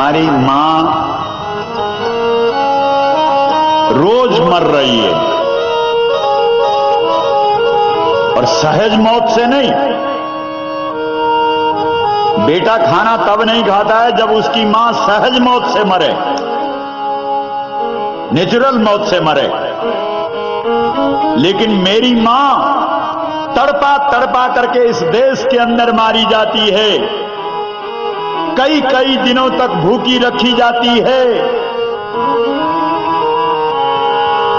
हमारी मां रोज मर रही है, और सहज मौत से नहीं। बेटा खाना तब नहीं खाता है जब उसकी मां सहज मौत से मरे, नेचुरल मौत से मरे। लेकिन मेरी मां तड़पा तड़पा करके इस देश के अंदर मारी जाती है, कई कई दिनों तक भूखी रखी जाती है,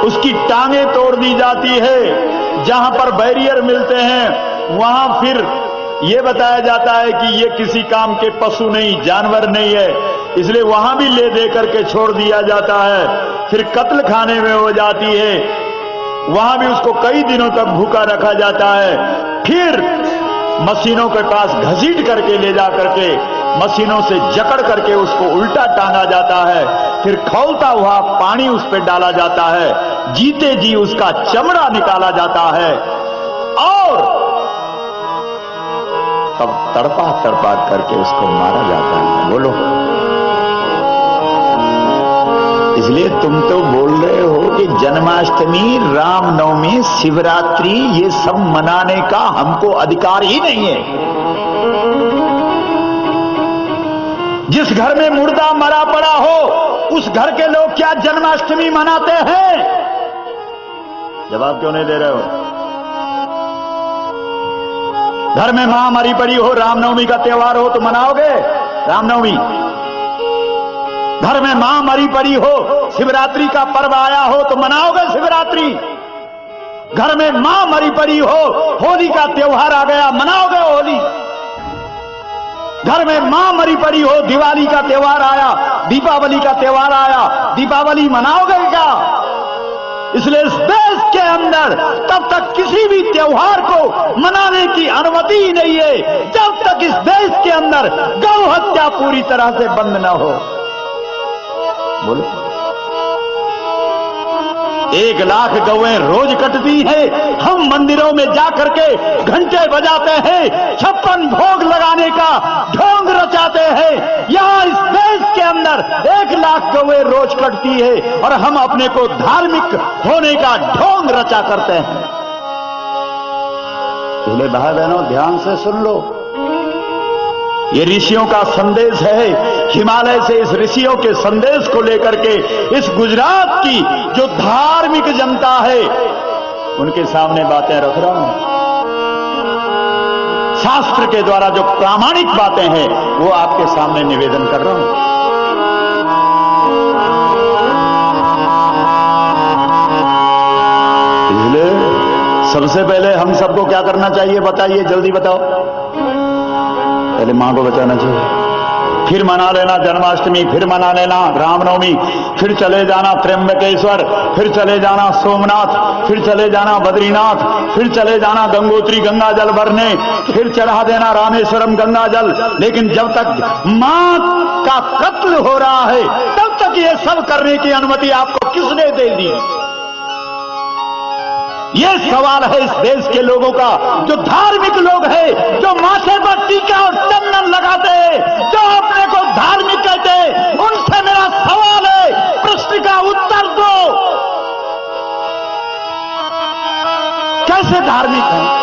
उसकी टांगें तोड़ दी जाती है। जहां पर बैरियर मिलते हैं वहां फिर यह बताया जाता है कि ये किसी काम के पशु नहीं, जानवर नहीं है, इसलिए वहां भी ले दे करके छोड़ दिया जाता है। फिर कत्ल खाने में हो जाती है, वहां भी उसको कई दिनों तक भूखा रखा जाता है। फिर मशीनों के पास घसीट करके ले जा करके मशीनों से जकड़ करके उसको उल्टा टांगा जाता है, फिर खौलता हुआ पानी उस पर डाला जाता है, जीते जी उसका चमड़ा निकाला जाता है, और तब तड़पा तड़पा करके उसको मारा जाता है। बोलो, इसलिए तुम तो बोल रहे हो कि जन्माष्टमी, रामनवमी, शिवरात्रि ये सब मनाने का हमको अधिकार ही नहीं है। जिस घर में मुर्दा मरा पड़ा हो उस घर के लोग क्या जन्माष्टमी मनाते हैं? जवाब क्यों नहीं दे रहे हो? घर में मां मरी पड़ी हो, रामनवमी का त्योहार हो तो मनाओगे रामनवमी? घर में मां मरी पड़ी हो, शिवरात्रि का पर्व आया हो तो मनाओगे शिवरात्रि? घर में मां मरी पड़ी हो, होली का त्योहार आ गया, मनाओगे होली? घर में मां मरी पड़ी हो, दिवाली का त्योहार आया, दीपावली का त्योहार आया, दीपावली मनाओगे क्या? इसलिए इस देश के अंदर तब तक किसी भी त्योहार को मनाने की अनुमति ही नहीं है जब तक इस देश के अंदर गौ हत्या पूरी तरह से बंद न हो। बोलो, 1 लाख गौएं रोज कटती हैं, हम मंदिरों में जाकर के घंटे बजाते हैं, 56 भोग लगाने का ढोंग रचाते हैं। यहां इस देश के अंदर 1 लाख गौएं रोज कटती है और हम अपने को धार्मिक होने का ढोंग रचा करते हैं। इसलिए भाई बहनों ध्यान से सुन लो, ये ऋषियों का संदेश है। हिमालय से इस ऋषियों के संदेश को लेकर के इस गुजरात की जो धार्मिक जनता है उनके सामने बातें रख रहा हूं। शास्त्र के द्वारा जो प्रामाणिक बातें हैं वो आपके सामने निवेदन कर रहा हूं। इसलिए सबसे पहले हम सबको क्या करना चाहिए बताइए, जल्दी बताओ। पहले मां को बचाना चाहिए, फिर मना लेना जन्माष्टमी, फिर मना लेना रामनवमी, फिर चले जाना त्र्यंबकेश्वर, फिर चले जाना सोमनाथ, फिर चले जाना बद्रीनाथ, फिर चले जाना गंगोत्री गंगा जल भरने, फिर चढ़ा देना रामेश्वरम गंगा जल। लेकिन जब तक मां का कत्ल हो रहा है तब तक ये सब करने की अनुमति आपको किसने दे दी? ये सवाल है इस देश के लोगों का, जो धार्मिक लोग हैं, जो माथे पर टीका और चंदन लगाते हैं, जो अपने को धार्मिक कहते हैं, उनसे मेरा सवाल है, प्रश्न का उत्तर दो। कैसे धार्मिक है?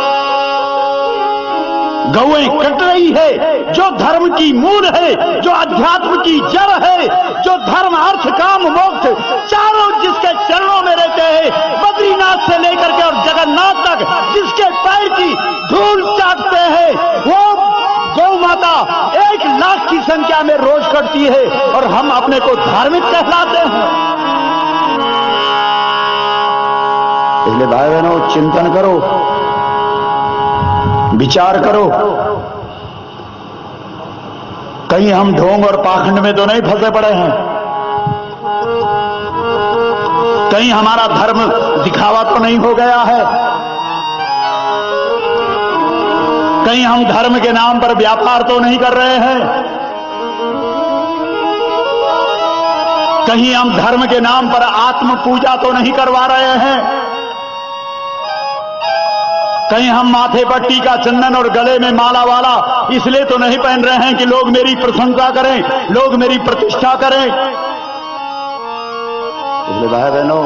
गौएं कट रही है, जो धर्म की मूल है, जो अध्यात्म की जड़ है, जो धर्म अर्थ काम मोक्ष चारों जिसके चरणों में रहते हैं, बद्रीनाथ से लेकर के और जगन्नाथ तक जिसके पैर की धूल चाटते हैं, वो गौ माता 1 लाख की संख्या में रोज कटती है और हम अपने को धार्मिक कहलाते हैं। इसलिए भाई बहनों चिंतन करो, विचार करो, कहीं हम ढोंग और पाखंड में तो नहीं फंसे पड़े हैं? कहीं हमारा धर्म दिखावा तो नहीं हो गया है? कहीं हम धर्म के नाम पर व्यापार तो नहीं कर रहे हैं? कहीं हम धर्म के नाम पर आत्म पूजा तो नहीं करवा रहे हैं? कहीं हम माथे पर टीका चंदन और गले में माला वाला इसलिए तो नहीं पहन रहे हैं कि लोग मेरी प्रशंसा करें, लोग मेरी प्रतिष्ठा करें। इसलिए भाई बहनों,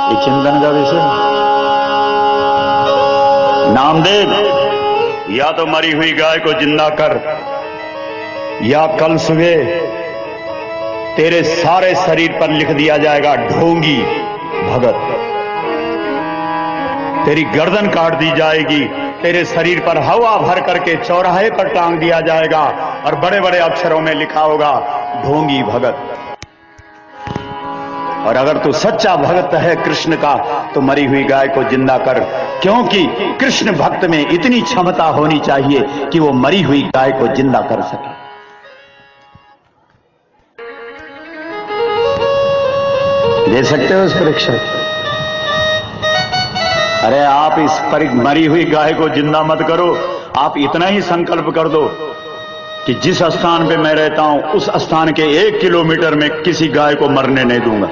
ये चिंतन का विषय। नामदेव, या तो मरी हुई गाय को जिंदा कर, या कल सुबह तेरे सारे शरीर पर लिख दिया जाएगा ढोंगी भगत। तेरी गर्दन काट दी जाएगी, तेरे शरीर पर हवा भर करके चौराहे पर टांग दिया जाएगा और बड़े बड़े अक्षरों में लिखा होगा ढोंगी भगत। और अगर तू सच्चा भक्त है कृष्ण का तो मरी हुई गाय को जिंदा कर, क्योंकि कृष्ण भक्त में इतनी क्षमता होनी चाहिए कि वो मरी हुई गाय को जिंदा कर सके। दे सकते हो इस परीक्षा? अरे आप इस मरी हुई गाय को जिंदा मत करो, आप इतना ही संकल्प कर दो कि जिस स्थान पे मैं रहता हूं उस स्थान के 1 किलोमीटर में किसी गाय को मरने नहीं दूंगा।